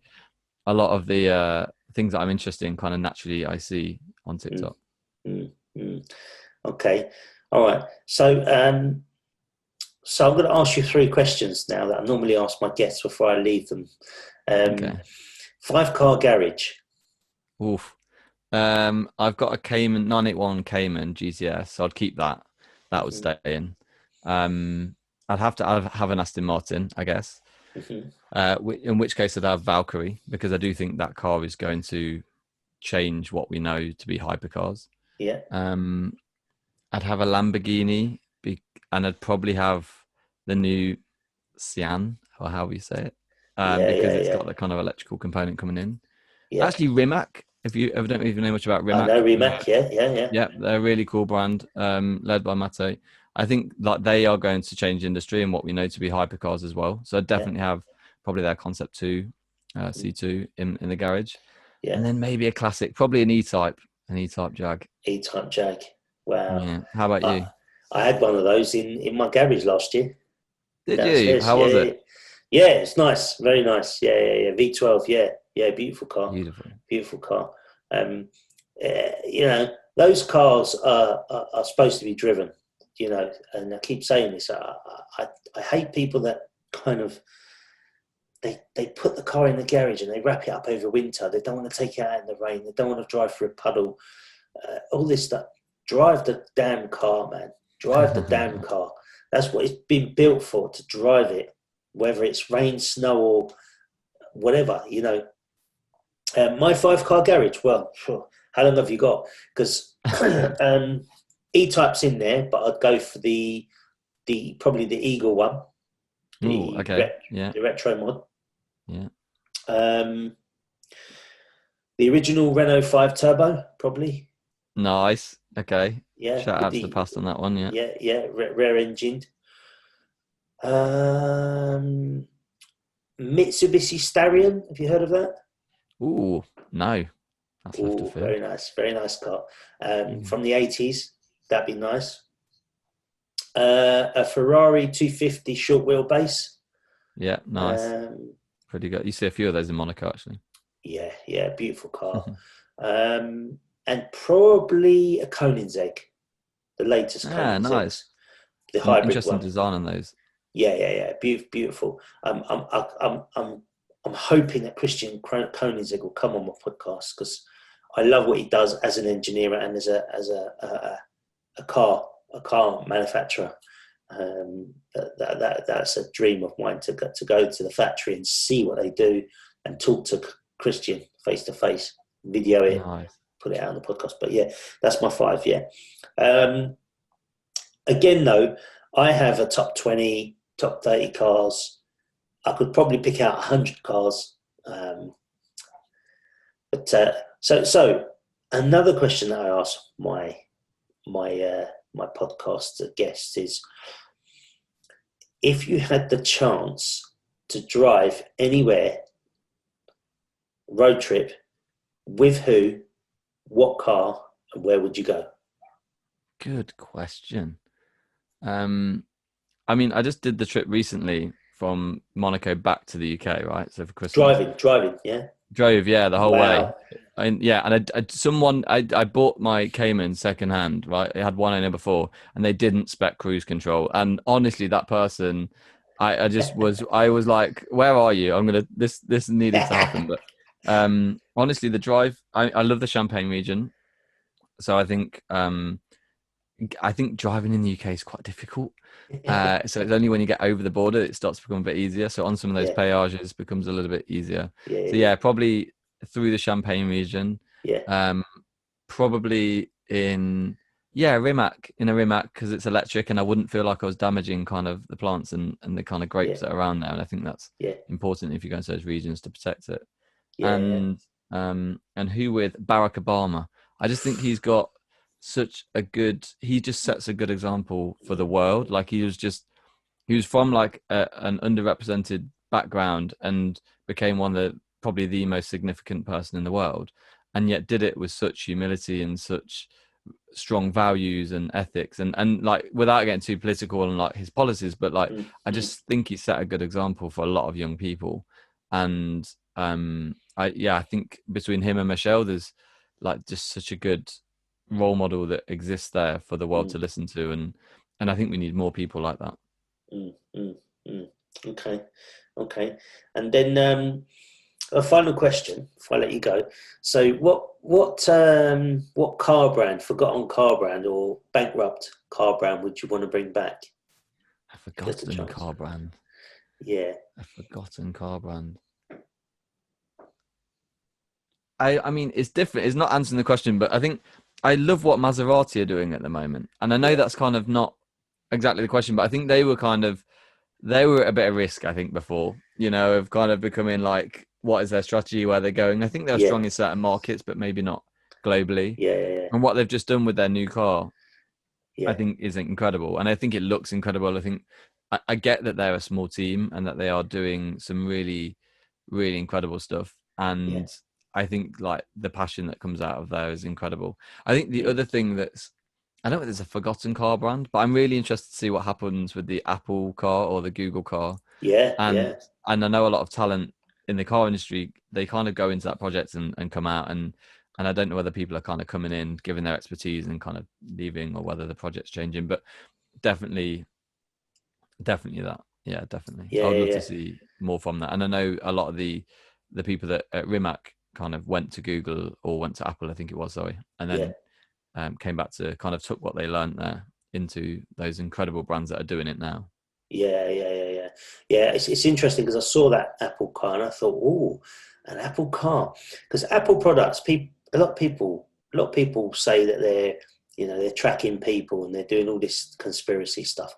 things that I'm interested in kind of naturally I see on Mm, TikTok. Okay. All right. So I'm going to ask you three questions now that I normally ask my guests before I leave them. Okay. 5-car garage. Oof. I've got a Cayman 981 Cayman GTS, so I'd keep that. That would Mhm, stay in. I'd have an Aston Martin, I guess. mhm. In which case I'd have Valkyrie, because I do think that car is going to change what we know to be hypercars. Yeah. Um, I'd have a Lamborghini, and I'd probably have the new Sian, or how you say it, Yeah. because Yeah. it's Yeah. got the kind of electrical component coming in. Yeah. Actually, Rimac. If you ever don't even know much about I know Rimac, Rimac. Yeah. Yeah. Yeah. yeah, they're a really cool brand, led by Mate. I think like they are going to change the industry and what we know to be hypercars as well. So I Yeah. definitely have probably their Concept 2, C2 in the garage, Yeah. and then maybe a classic, probably an E-type Jag. E-type Jag. Wow. Yeah. How about I, you? I had one of those in my garage last year Did you? downstairs. How Yeah. was Yeah. it? Yeah. It's nice. Very nice. Yeah. Yeah. Yeah. V12. Yeah. Yeah. Beautiful car. Beautiful. Beautiful car. Um, those cars are supposed to be driven, and I keep saying this. I hate people that kind of they put the car in the garage and they wrap it up over winter. They don't want to take it out in the rain. They don't want to drive through a puddle. All this stuff. Drive the damn car, man. Drive the damn car. That's what it's been built for, to drive it, whether it's rain, snow, or whatever. My 5-car garage. Well, how long have you got? Because E-type's in there, but I'd go for the probably the Eagle one, Oh, okay. Yeah. the retro mod. Yeah. Um, the original Renault 5 Turbo, probably. Nice. Okay. Yeah, Shout with out to the the past on that one. Yeah. rear engined. Um, Mitsubishi Starion. Have you heard of that? Ooh, no. That's left of Oh, field. very nice car. Yeah. From the 80s. That'd be nice. A Ferrari 250 short wheelbase. Yeah, nice. Pretty good. You see a few of those in Monaco, actually. Yeah, beautiful car. And probably a Koenigsegg, the latest Ah, nice. Koenigseggs, the Some hybrid interesting one. design on those. Yeah, beautiful. I'm hoping that Christian Koenigsegg will come on my podcast, because I love what he does as an engineer and as a car manufacturer. That's a dream of mine, to go to the factory and see what they do and talk to Christian face to face, video it, Nice. put it out on the podcast. But yeah, that's my 5. Yeah. Again, though, I have a top 20, top 30 cars. I could probably pick out 100 cars. So another question that I ask my podcast guests is, if you had the chance to drive anywhere, road trip, with who, what car, and where would you go? Good question. I mean, I just did the trip recently from Monaco back to the UK, right? So for Christmas. Driving, yeah. Drove, yeah, the whole way. Wow. And I bought my Cayman secondhand, right? It had one owner before, and they didn't spec cruise control. And honestly, that person, I was like, where are you? This needed to happen. But honestly, the drive, I love the Champagne region. So I think driving in the UK is quite difficult. So it's only when you get over the border it starts to become a bit easier. So on some of those Yeah, peages becomes a little bit easier. So yeah, yeah, probably through the Champagne region. yeah, Probably in Rimac, because it's electric, and I wouldn't feel like I was damaging kind of the plants and the kind of yeah, grapes that are around there. And I think that's yeah, important if you go into those regions to protect it. yeah, And who with Barack Obama? I just think he's got he just sets a good example for the world. Like he was from like an underrepresented background and became one of probably the most significant person in the world, and yet did it with such humility and such strong values and ethics, and like, without getting too political and like his policies, but like I just think he set a good example for a lot of young people. And I think between him and Michelle, there's like just such a good role model that exists there for the world to listen to, and I think we need more people like that. Okay. And then a final question before I let you go. So, what car brand, forgotten car brand, or bankrupt car brand would you want to bring back? A forgotten car brand. Yeah. A forgotten car brand. I mean, it's different. It's not answering the question, but I think I love what Maserati are doing at the moment, and I know that's kind of not exactly the question, but I think they were at a bit of risk, I think, before, of kind of becoming like, what is their strategy, where they're going. I think they're strong in certain markets, but maybe not globally. Yeah. And what they've just done with their new car, Yeah. I think, is incredible. And I think it looks incredible. I think I get that they're a small team and that they are doing some really, really incredible stuff. And I think like the passion that comes out of there is incredible. I think the other thing I don't know if there's a forgotten car brand, but I'm really interested to see what happens with the Apple car or the Google car. And I know a lot of talent in the car industry, they kind of go into that project and come out, and I don't know whether people are kind of coming in, giving their expertise and kind of leaving, or whether the project's changing, but definitely that. Yeah, definitely. I would love to see more from that. And I know a lot of the people that at Rimac kind of went to Google or went to Apple, I think it was, sorry, and then came back to kind of took what they learned there into those incredible brands that are doing it now. Yeah. It's interesting because I saw that Apple car and I thought, oh, an Apple car, because Apple products, a lot of people say that they're tracking people and they're doing all this conspiracy stuff.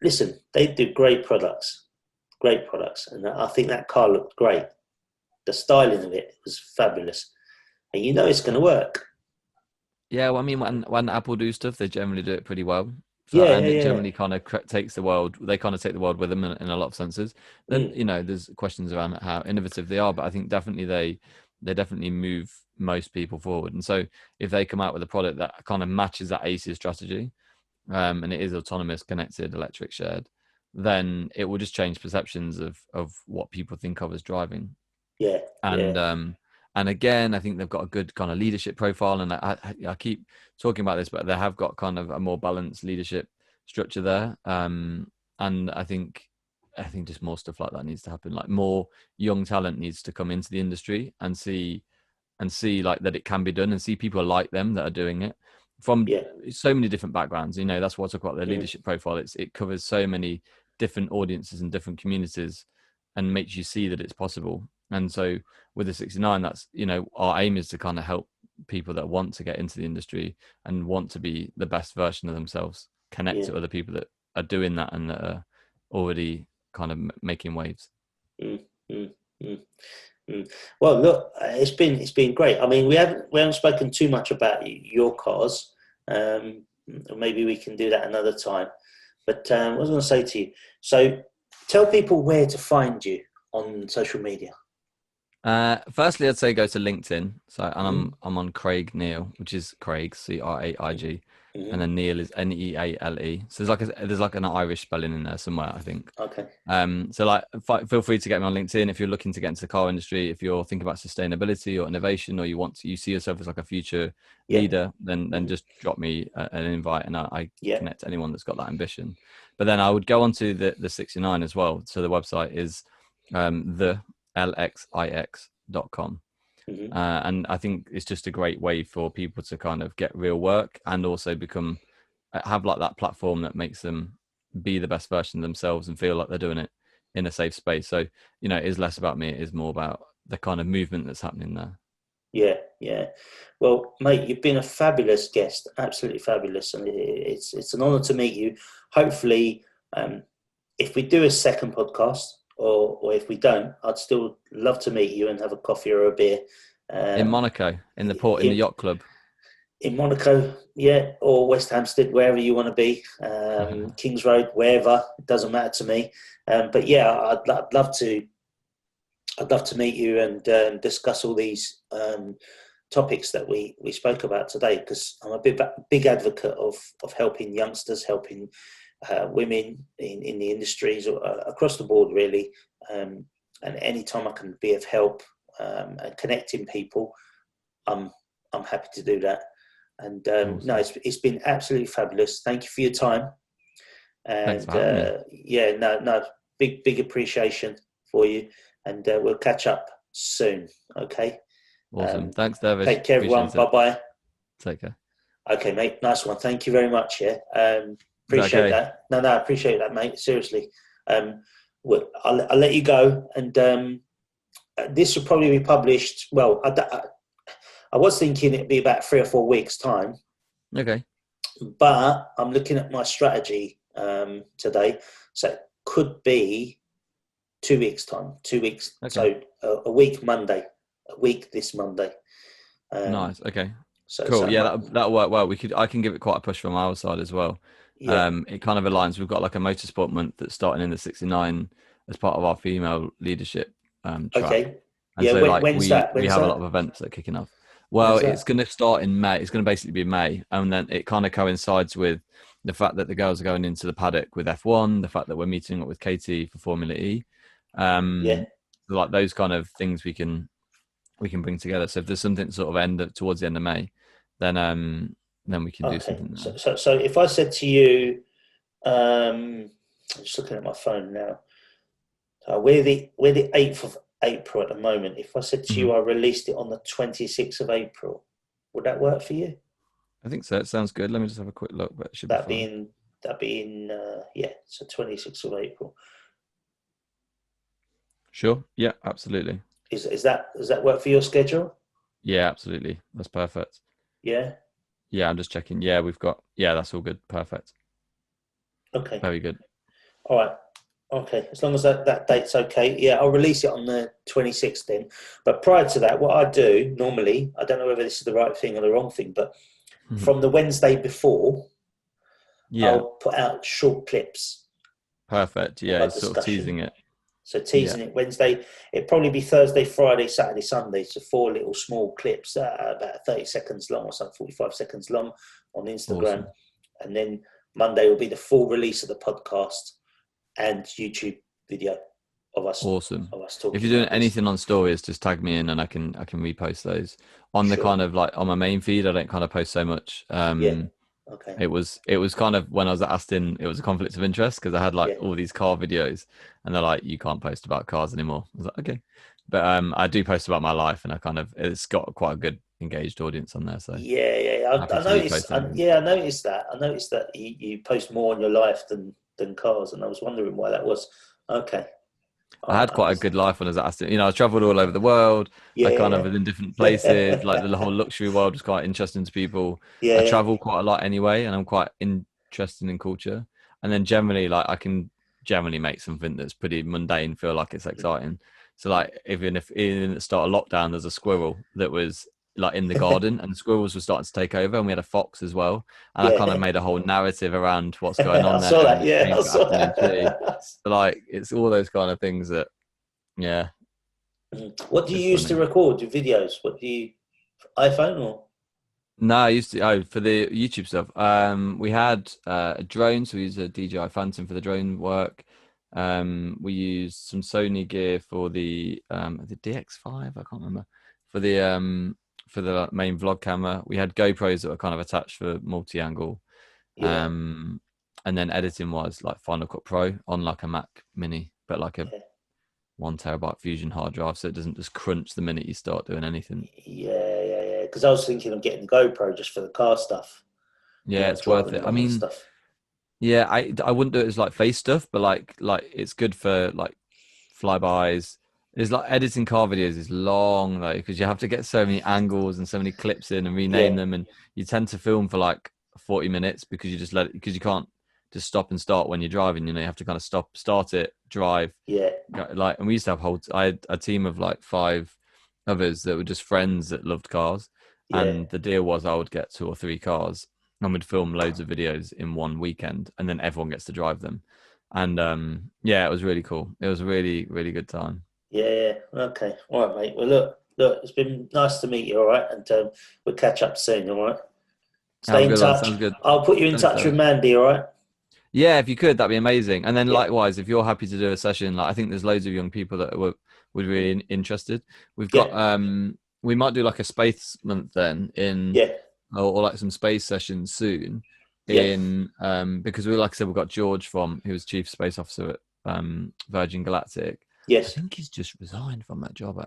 Listen, they do great products, and I think that car looked great. The styling of it was fabulous, and it's going to work. Yeah, well, I mean, when Apple do stuff, they generally do it pretty well. And it generally kind of takes the world. They kind of take the world with them in a lot of senses. Then there's questions around how innovative they are, but I think definitely they definitely move most people forward. And so if they come out with a product that kind of matches that ACES strategy, and it is autonomous, connected, electric, shared, then it will just change perceptions of what people think of as driving. And again, I think they've got a good kind of leadership profile, and I keep talking about this, but they have got kind of a more balanced leadership structure there. And I think just more stuff like that needs to happen. Like, more young talent needs to come into the industry and see like that it can be done, and see people like them that are doing it from so many different backgrounds. That's what I talk about, the leadership profile. It covers so many different audiences and different communities, and makes you see that it's possible. And so with the 69, that's, our aim is to kind of help people that want to get into the industry and want to be the best version of themselves, connect to other people that are doing that and that are already kind of making waves. Well, look, it's been great. I mean, we haven't spoken too much about your cars. Maybe we can do that another time. But what I was going to say to you, so tell people where to find you on social media. Firstly, I'd say go to LinkedIn. So, and I'm on Craig Neale, which is Craig, Craig, and then Neale is Neale. So there's like an Irish spelling in there somewhere, I think. Okay. So like, feel free to get me on LinkedIn if you're looking to get into the car industry. If you're thinking about sustainability or innovation, or you see yourself as like a future leader, then just drop me an invite, and I connect to anyone that's got that ambition. But then I would go on to the 69 as well. So the website is the lxix.com. And I think it's just a great way for people to kind of get real work, and also have like that platform that makes them be the best version of themselves and feel like they're doing it in a safe space. So, it is less about me. It is more about the kind of movement that's happening there. Yeah. Well, mate, you've been a fabulous guest, absolutely fabulous. And it's an honor to meet you. Hopefully, if we do a second podcast, or if we don't, I'd still love to meet you and have a coffee or a beer. In Monaco, in the port, in the yacht club. In Monaco, or West Hampstead, wherever you want to be, Kings Road, wherever, it doesn't matter to me. But I'd love to meet you and discuss all these topics that we spoke about today, because I'm a big advocate of helping youngsters, helping women in the industries across the board, really. And anytime I can be of help and connecting people, I'm happy to do that. And Awesome. no, it's been absolutely fabulous. Thank you for your time. Thanks And for having me. yeah, no, big appreciation for you. And we'll catch up soon. Okay. Awesome. Thanks, Dervish. Take care, everyone. Appreciate it. Bye bye. Take care. Okay, mate. Nice one. Thank you very much. Yeah. Is that Appreciate okay? that. No, I appreciate that, mate. Seriously. I'll let you go. And this will probably be published. Well, I was thinking it'd be about 3 or 4 weeks' time. Okay. But I'm looking at my strategy today. So it could be 2 weeks' time. 2 weeks. Okay. So a week Monday. A week this Monday. Nice. Okay. So Cool. Yeah, that'll work well. I can give it quite a push from our side as well. yeah. It kind of aligns. We've got like a motorsport month that's starting in the 69 as part of our female leadership track. Okay. And Yeah. so like When's that? we When's have a that? lot of events that are kicking off. Well, When's it's that? going to start in May. It's going to basically be May, and then it kind of coincides with the fact that the girls are going into the paddock with F1, the fact that we're meeting up with Katie for Formula E, Yeah. like those kind of things we can bring together. So if there's something sort of towards the end of May, then we can do Okay. something there. So if I said to you, I'm just looking at my phone now. We're the 8th of April at the moment. If I said to you, I released it on the 26th of April, would that work for you? I think so. It sounds good. Let me just have a quick look, but it should be That'd fine. be in yeah. So 26th of April. Sure. Yeah, absolutely. Does that work for your schedule? Yeah, absolutely. That's perfect. Yeah. Yeah, I'm just checking. Yeah, that's all good. Perfect. Okay. Very good. All right. Okay. As long as that date's okay. Yeah, I'll release it on the 26th then. But prior to that, what I do normally, I don't know whether this is the right thing or the wrong thing, but from the Wednesday before, Yeah, I'll put out short clips perfect. of Yeah, our it's sort of discussion. teasing it. So teasing it Wednesday, it'd probably be Thursday, Friday, Saturday, Sunday. So 4 little small clips, about 30 seconds long or something, 45 seconds long on Instagram. Awesome. And then Monday will be the full release of the podcast and YouTube video of us Awesome. talking. If you're doing about this. anything on stories, just tag me in and I can repost those. On the Sure. kind of like on my main feed, I don't kind of post so much. Yeah. Okay. It was kind of when I was at Aston, it was a conflict of interest because I had like all these car videos and they're like, you can't post about cars anymore. I was like, okay. But I do post about my life and it's got quite a good engaged audience on there. So yeah. I noticed. I noticed that. I noticed that you post more on your life than cars, and I was wondering why that was. Okay. I had quite a good life when I was at Aston. You know, I traveled all over the world. I kind of was in different places. Like the whole luxury world was quite interesting to people. I Yeah. travel quite a lot anyway, and I'm quite interested in culture. And then generally, like I can generally make something that's pretty mundane feel like it's exciting. So like even at the start of lockdown, there's a squirrel that was like in the garden, and the squirrels were starting to take over, and we had a fox as well. And I kind of made a whole narrative around what's going on I there, saw and that. it Yeah, came I to saw afternoon tea. that. So like it's all those kind of things that yeah. What do you It's use to funny. record your videos? What do you iPhone or? No, I used to for the YouTube stuff. We had a drone, so we used a DJI Phantom for the drone work. We used some Sony gear for the DX5, I can't remember. For the like, main vlog camera. We had GoPros that were kind of attached for multi-angle. Yeah. And then editing was like Final Cut Pro on like a Mac Mini, but like a Yeah. 1 terabyte Fusion hard drive, so it doesn't just crunch the minute you start doing anything. Yeah. Because I was thinking of getting the GoPro just for the car stuff. Yeah, it's worth Driving it. I along and mean, stuff. yeah, I wouldn't do it as like face stuff, but like it's good for like flybys. It's like editing car videos is long though because you have to get so many angles and so many clips in and rename Yeah. them, and you tend to film for like 40 minutes because you just because you can't just stop and start when you're driving. You know, you have to kind of start it, drive. Yeah. Like, and we used to have I had a team of like 5 others that were just friends that loved cars, Yeah. and the deal was I would get 2 or 3 cars and would film loads of videos in one weekend, and then everyone gets to drive them. And yeah, it was really cool. It was a really, really good time. Yeah. Okay. All right, mate. Well, look. look, it's been nice to meet you. All right, and we'll catch up soon. All right, Have stay a in good one. touch. Sounds good. I'll put you in Thanks, touch with Dervish. Mandy. All right. Yeah, if you could, that'd be amazing. And then Yeah. likewise, if you're happy to do a session, like I think there's loads of young people that would be interested. We've got Yeah. we might do like a space month then in Yeah. or like some space sessions soon Yeah. in because we like I said we've got George from who was chief space officer at Virgin Galactic. I Yes. think he's just resigned from that job actually.